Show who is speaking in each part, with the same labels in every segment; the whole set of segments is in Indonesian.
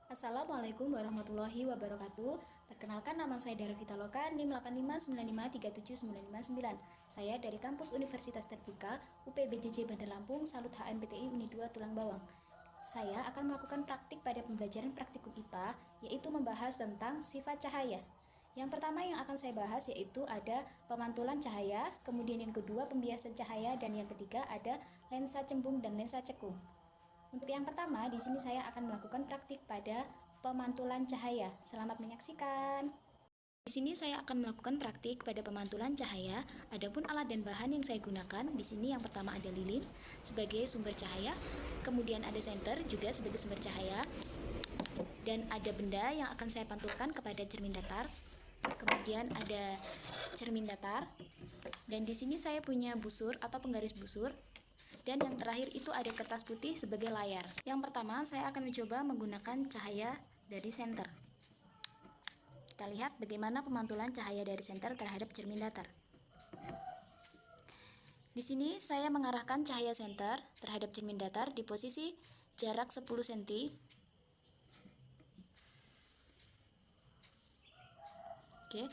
Speaker 1: Assalamualaikum warahmatullahi wabarakatuh. Perkenalkan, nama saya Dara Vitaloka, NIM 85953959. Saya dari kampus Universitas Terbuka UPBJJ Bandar Lampung, Salut HMPTI Uni 2 Tulang Bawang. Saya akan melakukan praktik pada pembelajaran praktikum IPA, yaitu membahas tentang sifat cahaya. Yang pertama yang akan saya bahas yaitu ada pemantulan cahaya, kemudian yang kedua pembiasan cahaya, dan yang ketiga ada lensa cembung dan lensa cekung. Untuk yang pertama, di sini saya akan melakukan praktik pada pemantulan cahaya. Selamat menyaksikan. Di sini saya akan melakukan praktik pada pemantulan cahaya. Adapun alat dan bahan yang saya gunakan, di sini yang pertama ada lilin sebagai sumber cahaya, kemudian ada senter juga sebagai sumber cahaya, dan ada benda yang akan saya pantulkan kepada cermin datar. Kemudian ada cermin datar, dan di sini saya punya busur atau penggaris busur. Dan yang terakhir itu ada kertas putih sebagai layar. Yang pertama saya akan mencoba menggunakan cahaya dari senter. Kita lihat bagaimana pemantulan cahaya dari senter terhadap cermin datar. Di sini saya mengarahkan cahaya senter terhadap cermin datar di posisi jarak 10 cm. Oke,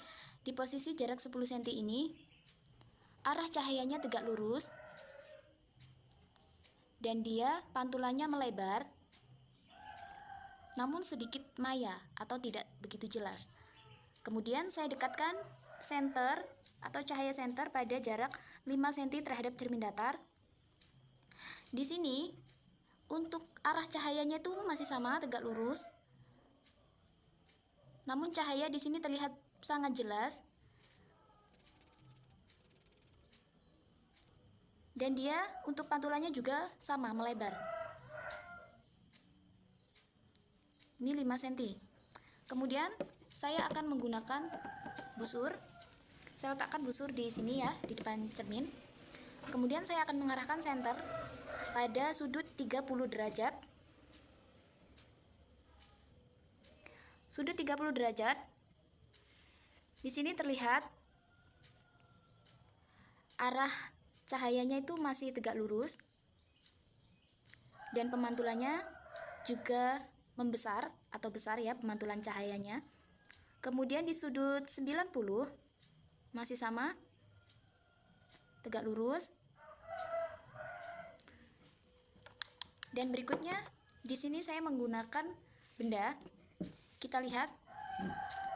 Speaker 1: di posisi jarak 10 cm ini arah cahayanya tegak lurus dan dia pantulannya melebar, namun sedikit maya atau tidak begitu jelas. Kemudian saya dekatkan senter atau cahaya senter pada jarak 5 cm terhadap cermin datar. Di sini untuk arah cahayanya itu masih sama, tegak lurus. Namun cahaya di sini terlihat sangat jelas. Dan dia untuk pantulannya juga sama, melebar. Ini 5 cm. Kemudian saya akan menggunakan busur. Saya letakkan busur di sini ya, di depan cermin. Kemudian saya akan mengarahkan senter pada sudut 30 derajat. Sudut 30 derajat. Di sini terlihat arah cahayanya itu masih tegak lurus dan pemantulannya juga membesar atau besar ya, pemantulan cahayanya. Kemudian di sudut 90 masih sama, tegak lurus. Dan berikutnya di sini saya menggunakan benda. Kita lihat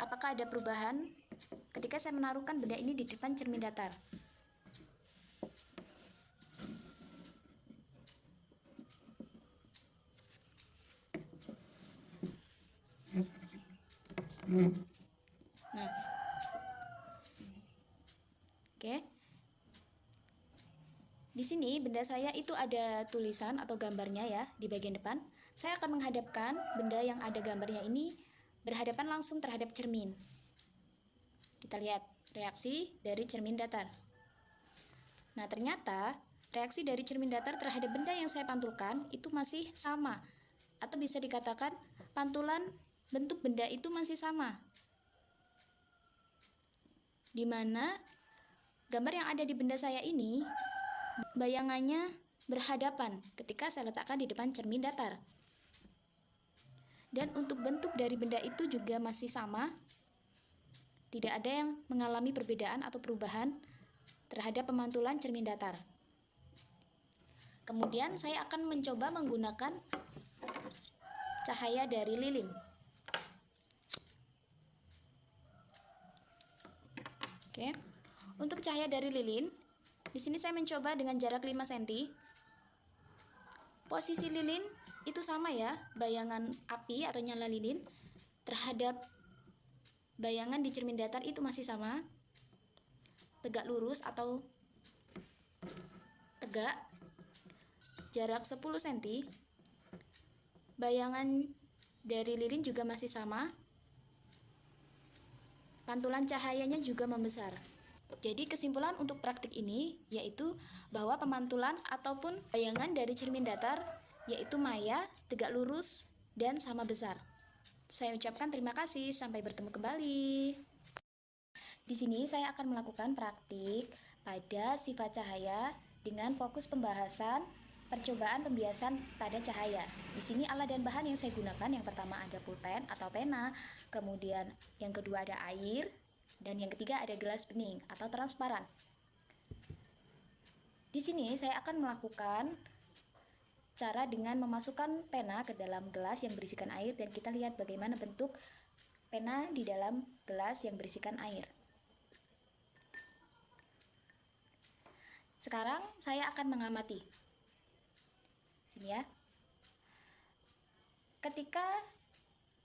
Speaker 1: apakah ada perubahan ketika saya menaruhkan benda ini di depan cermin datar. Nah, oke. Di sini benda saya itu ada tulisan atau gambarnya ya di bagian depan. Saya akan menghadapkan benda yang ada gambarnya ini berhadapan langsung terhadap cermin. Kita lihat reaksi dari cermin datar. Nah, ternyata reaksi dari cermin datar terhadap benda yang saya pantulkan itu masih sama, atau bisa dikatakan pantulan bentuk benda itu masih sama, di mana gambar yang ada di benda saya ini bayangannya berhadapan ketika saya letakkan di depan cermin datar. Dan untuk bentuk dari benda itu juga masih sama, tidak ada yang mengalami perbedaan atau perubahan terhadap pemantulan cermin datar. Kemudian saya akan mencoba menggunakan cahaya dari lilin. Oke. Untuk cahaya dari lilin, di sini saya mencoba dengan jarak 5 cm. Posisi lilin itu sama ya, bayangan api atau nyala lilin terhadap bayangan di cermin datar itu masih sama, tegak lurus atau tegak, jarak 10 cm. Bayangan dari lilin juga masih sama, pantulan cahayanya juga membesar. Jadi kesimpulan untuk praktik ini yaitu bahwa pemantulan ataupun bayangan dari cermin datar yaitu maya, tegak lurus, dan sama besar. Saya ucapkan terima kasih, sampai bertemu kembali. Di sini saya akan melakukan praktik pada sifat cahaya dengan fokus pembahasan percobaan pembiasan pada cahaya. Di sini alat dan bahan yang saya gunakan, yang pertama ada pulpen atau pena, kemudian yang kedua ada air, dan yang ketiga ada gelas bening atau transparan. Di sini saya akan melakukan cara dengan memasukkan pena ke dalam gelas yang berisikan air, dan kita lihat bagaimana bentuk pena di dalam gelas yang berisikan air. Sekarang saya akan mengamati. Sini ya. Ketika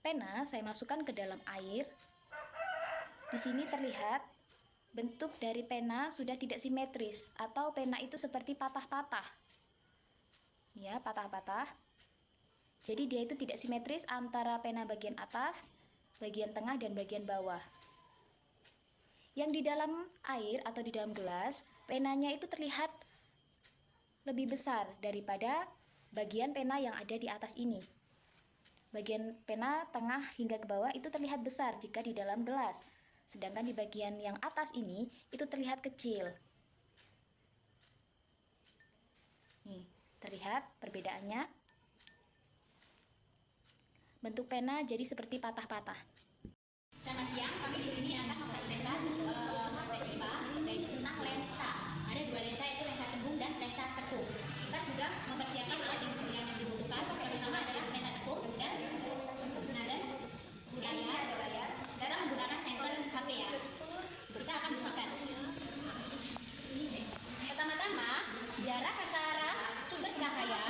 Speaker 1: pena saya masukkan ke dalam air, di sini terlihat bentuk dari pena sudah tidak simetris, atau pena itu seperti patah-patah. Ya, patah-patah. Jadi dia itu tidak simetris antara pena bagian atas, bagian tengah, dan bagian bawah. Yang di dalam air atau di dalam gelas, penanya itu terlihat lebih besar daripada bagian pena yang ada di atas ini. Bagian pena tengah hingga ke bawah itu terlihat besar jika di dalam gelas. Sedangkan di bagian yang atas ini itu terlihat kecil. Nih, terlihat perbedaannya. Bentuk pena jadi seperti patah-patah.
Speaker 2: Selamat siang, kami di sini akan mempraktikkan tentang lensa. Ada dua lensa, yaitu lensa cembung dan lensa cekung. Kita sudah mempersiapkan alat yang dibutuhkan. Yang pertama adalah lensa cekung dan lensa cembung. Kemudian di sini ada layar. Kita menggunakan sensor HP ya. Kita akan buktikan. Pertama-tama, jarak antara sumber cahaya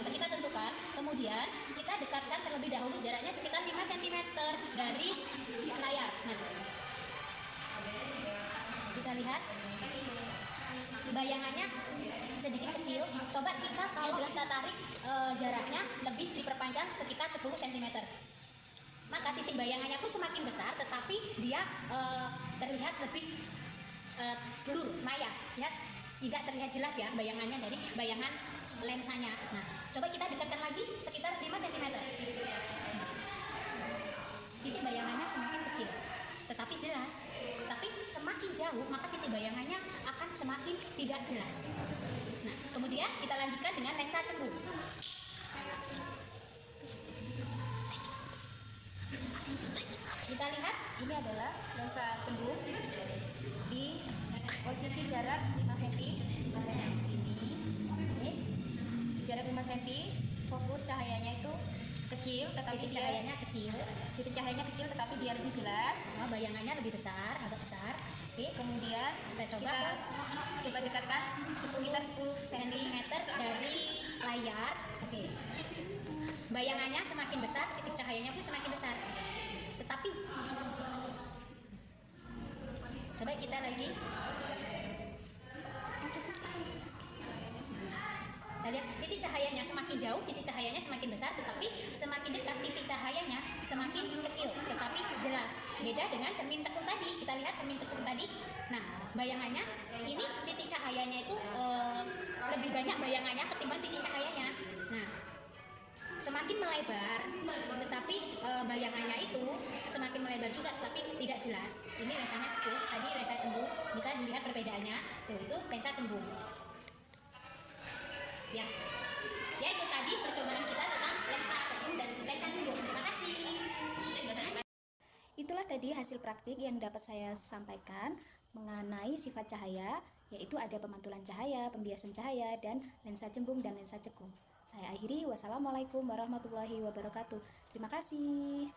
Speaker 2: kita tentukan. Kemudian kita dekatkan terlebih dahulu, jaraknya sekitar 5 cm dari layar. Nah, kita lihat bayangannya sedikit kecil. Coba kita kalau kita tarik jaraknya lebih diperpanjang sekitar 10 cm. Maka titik bayangannya pun semakin besar, tetapi dia terlihat lebih blur, maya, ya, tidak terlihat jelas ya bayangannya dari bayangan lensanya. Nah, coba kita dekatkan lagi sekitar 5 cm. Titik bayangannya semakin kecil, tetapi jelas. Tapi semakin jauh, maka titik bayangannya akan semakin tidak jelas. Nah, kemudian kita lanjutkan dengan lensa cembung. Kita lihat, ini adalah lensa cembung di posisi jarak 5 cm. Masanya segini. Ini jarak 5 cm, fokus cahayanya itu kecil, tetapi titik cahayanya kecil. Titik cahayanya kecil, tetapi dia lebih jelas. Bayangannya lebih besar, agak besar. Oke, kemudian kita coba dekatkan sekitar 10 cm dari layar. Oke. Bayangannya semakin besar, titik cahayanya pun semakin besar. Tetapi coba kita lagi. Kita lihat titik cahayanya semakin jauh, titik cahayanya semakin besar, tetapi semakin dekat titik cahayanya semakin kecil, tetapi jelas. Beda dengan cermin cekung tadi. Kita lihat cermin cekung tadi. Nah, bayangannya ini titik cahayanya itu lebih banyak bayangannya ketimbang titik cahayanya. Nah, semakin melebar, tetapi bayangannya itu semakin melebar juga, tapi tidak jelas. Ini lensanya cekung, tadi lensa cembung. Bisa dilihat perbedaannya. Tuh, itu lensa cembung. Ya, itu tadi percobaan kita tentang lensa cekung dan lensa cembung. Terima kasih.
Speaker 1: Itulah tadi hasil praktik yang dapat saya sampaikan mengenai sifat cahaya, yaitu ada pemantulan cahaya, pembiasan cahaya, dan lensa cembung dan lensa cekung. Saya akhiri, wassalamualaikum warahmatullahi wabarakatuh. Terima kasih.